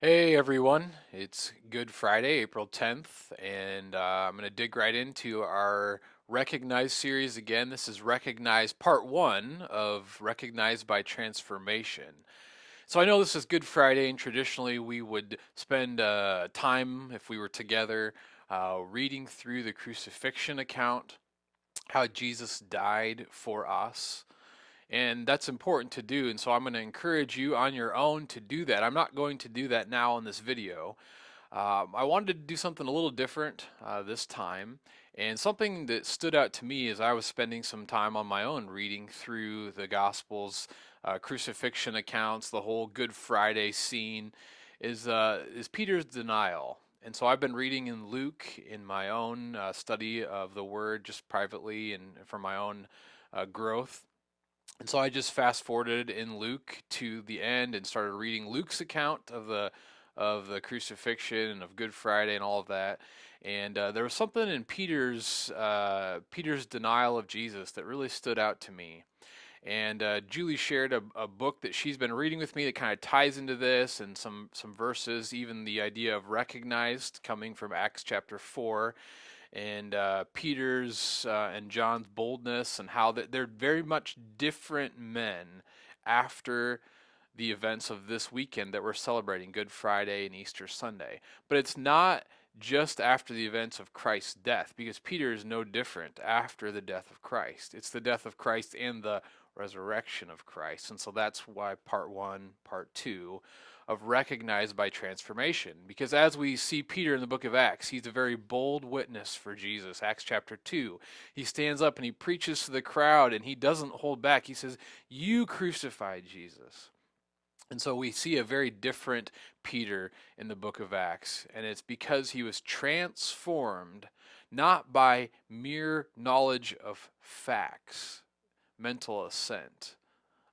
Hey everyone, it's Good Friday, April 10th, and I'm going to dig right into our Recognize series again. This is Recognize Part 1 of Recognize by Transformation. So I know this is Good Friday, and traditionally we would spend time, if we were together, reading through the crucifixion account, how Jesus died for us. And that's important to do. And so I'm going to encourage you on your own to do that. I'm not going to do that now in this video. I wanted to do something a little different this time. And something that stood out to me as I was spending some time on my own reading through the Gospels, crucifixion accounts, the whole Good Friday scene, is Peter's denial. And so I've been reading in Luke in my own study of the Word, just privately and for my own growth. And so I just fast forwarded in Luke to the end and started reading Luke's account of the crucifixion and of Good Friday and all of that. And there was something in Peter's denial of Jesus that really stood out to me. And Julie shared a book that she's been reading with me that kind of ties into this, and some verses, even the idea of recognized coming from Acts chapter 4, and Peter's and John's boldness, and how they're very much different men after the events of this weekend that we're celebrating, Good Friday and Easter Sunday. But it's not just after the events of Christ's death, because Peter is no different after the death of Christ. It's the death of Christ and the resurrection of Christ. And so that's why part one, part two of Recognized by Transformation. Because as we see Peter in the book of Acts, he's a very bold witness for Jesus. Acts chapter 2, he stands up and he preaches to the crowd and he doesn't hold back. He says, "You crucified Jesus." And so we see a very different Peter in the book of Acts, and it's because he was transformed not by mere knowledge of facts, mental assent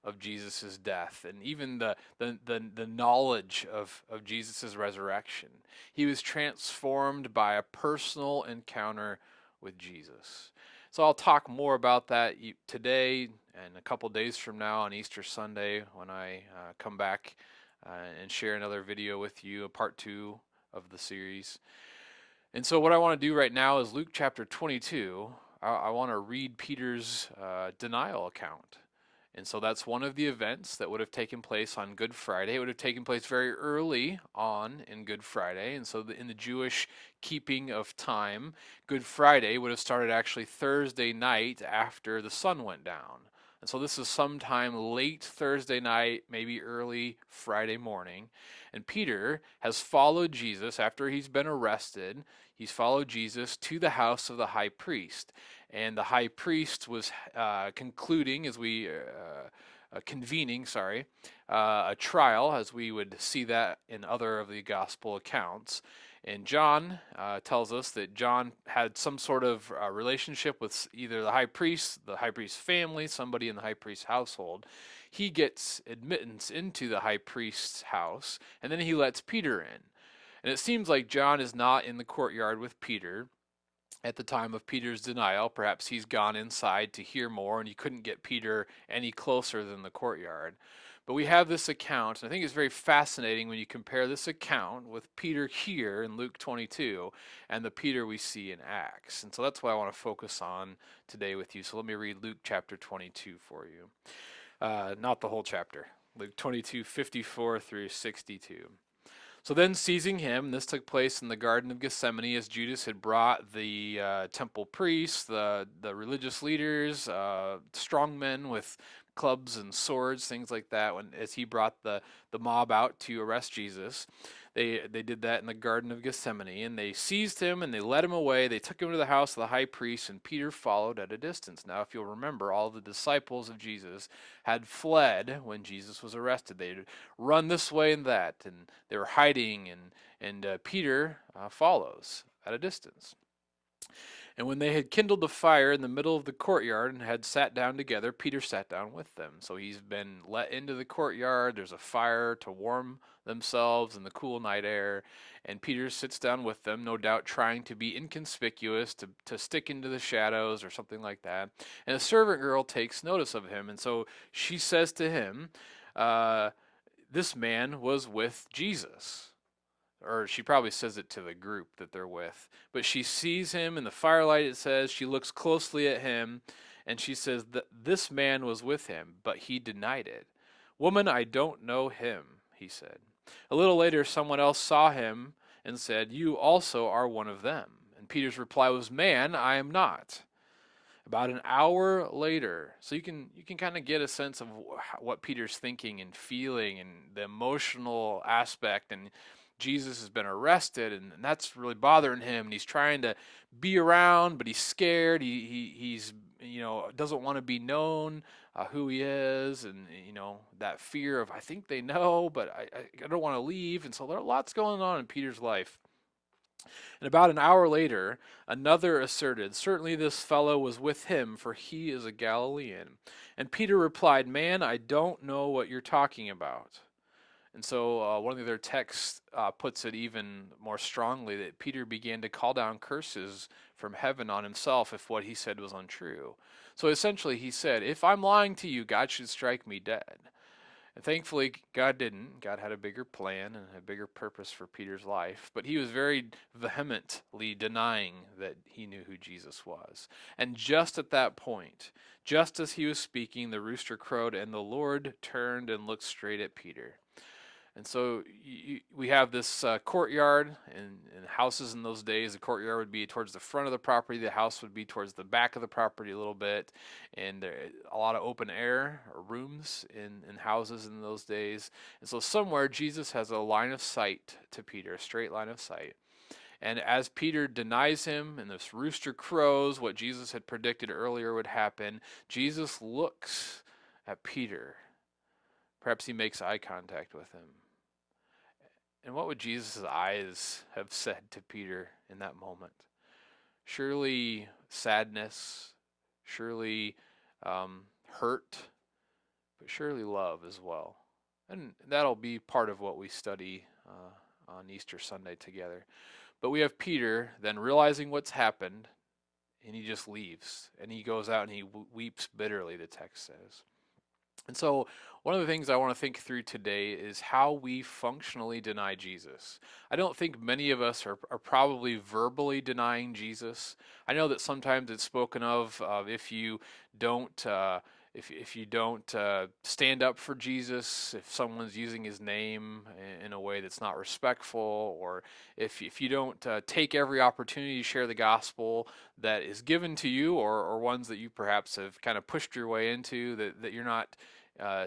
of Jesus' death, and even the knowledge of Jesus' resurrection. He was transformed by a personal encounter with Jesus. So I'll talk more about that today and a couple days from now on Easter Sunday when I come back and share another video with you, a part two of the series. And so what I want to do right now is Luke chapter 22. I want to read Peter's denial account. And so that's one of the events that would have taken place on Good Friday. It would have taken place very early on in Good Friday. And so in the Jewish keeping of time, Good Friday would have started actually Thursday night after the sun went down. And so this is sometime late Thursday night, maybe early Friday morning. And Peter has followed Jesus after he's been arrested. He's followed Jesus to the house of the high priest. And the high priest was concluding as we convening, sorry, a trial, as we would see that in other of the gospel accounts. And John tells us that John had some sort of relationship with either the high priest's family, somebody in the high priest's household. He gets admittance into the high priest's house, and then he lets Peter in. And it seems like John is not in the courtyard with Peter at the time of Peter's denial. Perhaps he's gone inside to hear more, and you couldn't get Peter any closer than the courtyard. But we have this account, and I think it's very fascinating when you compare this account with Peter here in Luke 22 and the Peter we see in Acts. And so that's what I want to focus on today with you. So let me read Luke chapter 22 for you. Not the whole chapter. Luke 22:54 through 62. So then, seizing him, this took place in the Garden of Gethsemane, as Judas had brought the temple priests, the religious leaders, strong men with clubs and swords, things like that. As he brought the mob out to arrest Jesus, they did that in the Garden of Gethsemane, and they seized him and they led him away. They took him to the house of the high priest, and Peter followed at a distance. Now, if you'll remember, all the disciples of Jesus had fled when Jesus was arrested. They'd run this way and that, and they were hiding, and Peter follows at a distance. And when they had kindled the fire in the middle of the courtyard and had sat down together, Peter sat down with them. So he's been let into the courtyard. There's a fire to warm themselves in the cool night air. And Peter sits down with them, no doubt trying to be inconspicuous, to stick into the shadows or something like that. And a servant girl takes notice of him. And so she says to him, this man was with Jesus. or she probably says it to the group that they're with. But she sees him in the firelight, it says. She looks closely at him, and she says that this man was with him, but he denied it. Woman, I don't know him, he said. A little later, someone else saw him and said, you also are one of them. And Peter's reply was, man, I am not. About an hour later, so you can kind of get a sense of what Peter's thinking and feeling and the emotional aspect. And Jesus has been arrested, and that's really bothering him. And he's trying to be around, but he's scared. He's doesn't want to be known who he is, and that fear of I think they know, but I don't want to leave. And so there are lots going on in Peter's life. And about an hour later, another asserted, certainly this fellow was with him, for he is a Galilean. And Peter replied, man, I don't know what you're talking about. And so one of the other texts puts it even more strongly that Peter began to call down curses from heaven on himself if what he said was untrue. So essentially he said, if I'm lying to you, God should strike me dead. And thankfully, God didn't. God had a bigger plan and a bigger purpose for Peter's life. But he was very vehemently denying that he knew who Jesus was. And just at that point, just as he was speaking, the rooster crowed, and the Lord turned and looked straight at Peter. And so we have this courtyard, and houses in those days, the courtyard would be towards the front of the property, the house would be towards the back of the property a little bit, and there a lot of open air or rooms in houses in those days. And so somewhere Jesus has a line of sight to Peter, a straight line of sight. And as Peter denies him and this rooster crows, what Jesus had predicted earlier would happen, Jesus looks at Peter. Perhaps he makes eye contact with him. And what would Jesus' eyes have said to Peter in that moment? Surely sadness, surely hurt, but surely love as well. And that'll be part of what we study on Easter Sunday together. But we have Peter then realizing what's happened, and he just leaves. And he goes out and he weeps bitterly, the text says. And so one of the things I want to think through today is how we functionally deny Jesus. I don't think many of us are probably verbally denying Jesus. I know that sometimes it's spoken of if you don't if you don't stand up for Jesus, if someone's using his name in a way that's not respectful, or if you don't take every opportunity to share the gospel that is given to you, or ones that you perhaps have kind of pushed your way into, that you're not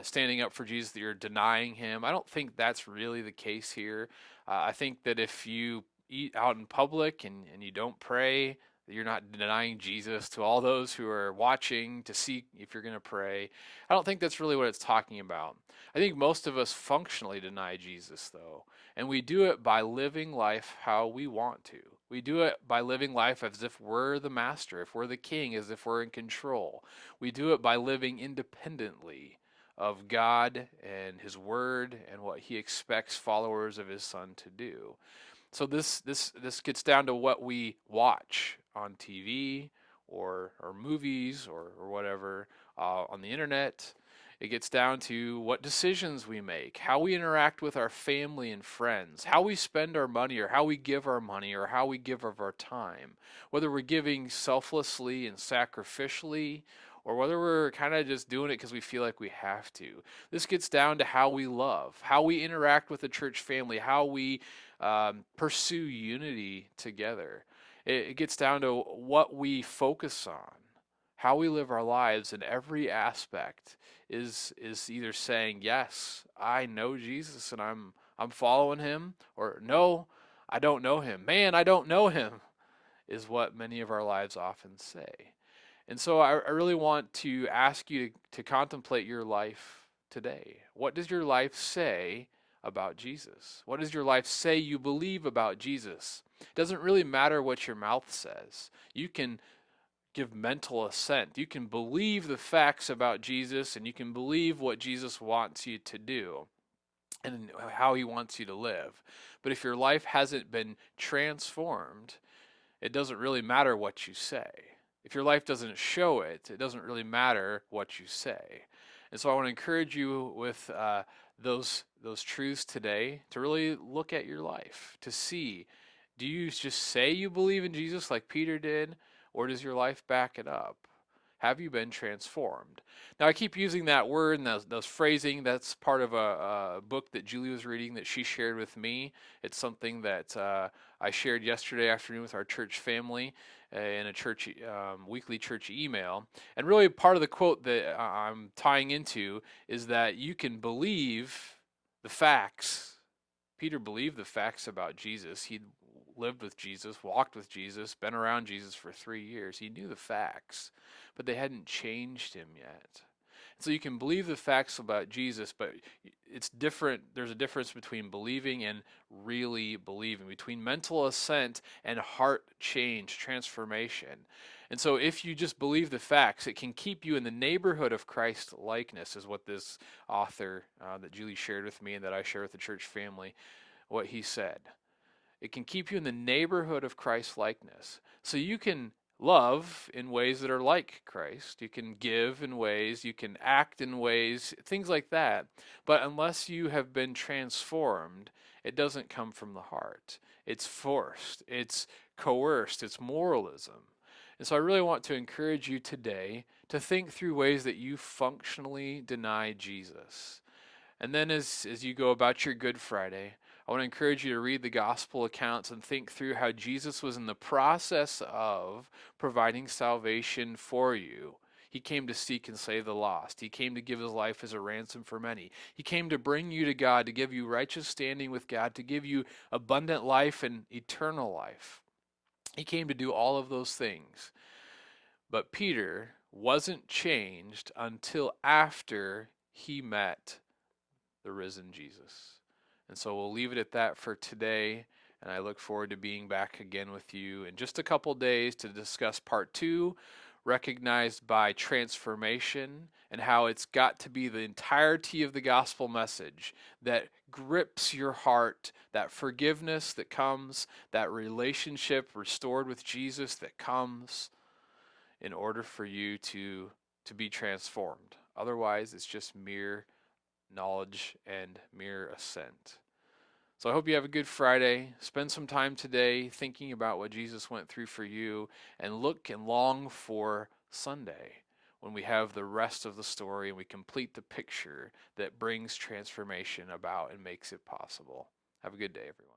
standing up for Jesus, that you're denying him. I don't think that's really the case here. I think that if you eat out in public and you don't pray, that you're not denying Jesus to all those who are watching to see if you're going to pray. I don't think that's really what it's talking about. I think most of us functionally deny Jesus, though, and we do it by living life how we want to. We do it by living life as if we're the master, if we're the king, as if we're in control. We do it by living independently of God and his word and what he expects followers of his son to do. So this gets down to what we watch on TV or movies or whatever on the internet. It gets down to what decisions we make, how we interact with our family and friends, how we spend our money or how we give our money or how we give of our time, whether we're giving selflessly and sacrificially or whether we're kind of just doing it because we feel like we have to. This gets down to how we love, how we interact with the church family, how we pursue unity together. It gets down to what we focus on, how we live our lives, and every aspect is either saying, yes, I know Jesus and I'm following him, or no, I don't know him. Man, I don't know him, is what many of our lives often say. And so I really want to ask you to contemplate your life today. What does your life say about Jesus? What does your life say you believe about Jesus? It doesn't really matter what your mouth says. You can give mental assent. You can believe the facts about Jesus, and you can believe what Jesus wants you to do and how he wants you to live. But if your life hasn't been transformed, it doesn't really matter what you say. If your life doesn't show it, it doesn't really matter what you say. And so I want to encourage you with those those truths today to really look at your life, to see, do you just say you believe in Jesus like Peter did, or does your life back it up? Have you been transformed? Now, I keep using that word and those phrasing. That's part of a book that Julie was reading that she shared with me. It's something that I shared yesterday afternoon with our church family in a church weekly church email. And really, part of the quote that I'm tying into is that you can believe the facts. Peter believed the facts about Jesus. He'd lived with Jesus, walked with Jesus, been around Jesus for 3 years. He knew the facts, but they hadn't changed him yet. So you can believe the facts about Jesus, but it's different. There's a difference between believing and really believing, between mental assent and heart change, transformation. And so if you just believe the facts, it can keep you in the neighborhood of Christ likeness, is what this author that Julie shared with me and that I share with the church family, what he said. It can keep you in the neighborhood of Christ likeness. So you can love in ways that are like Christ. You can give in ways, you can act in ways, things like that. But unless you have been transformed, it doesn't come from the heart. It's forced, it's coerced, it's moralism. And so I really want to encourage you today to think through ways that you functionally deny Jesus. And then as you go about your Good Friday, I want to encourage you to read the gospel accounts and think through how Jesus was in the process of providing salvation for you. He came to seek and save the lost. He came to give his life as a ransom for many. He came to bring you to God, to give you righteous standing with God, to give you abundant life and eternal life. He came to do all of those things. But Peter wasn't changed until after he met the risen Jesus. And so we'll leave it at that for today. And I look forward to being back again with you in just a couple days to discuss part 2, recognized by transformation, and how it's got to be the entirety of the gospel message that grips your heart, that forgiveness that comes, that relationship restored with Jesus that comes in order for you to be transformed. Otherwise, it's just mere knowledge and mere assent. So I hope you have a good Friday. Spend some time today thinking about what Jesus went through for you, and look and long for Sunday when we have the rest of the story and we complete the picture that brings transformation about and makes it possible. Have a good day, everyone.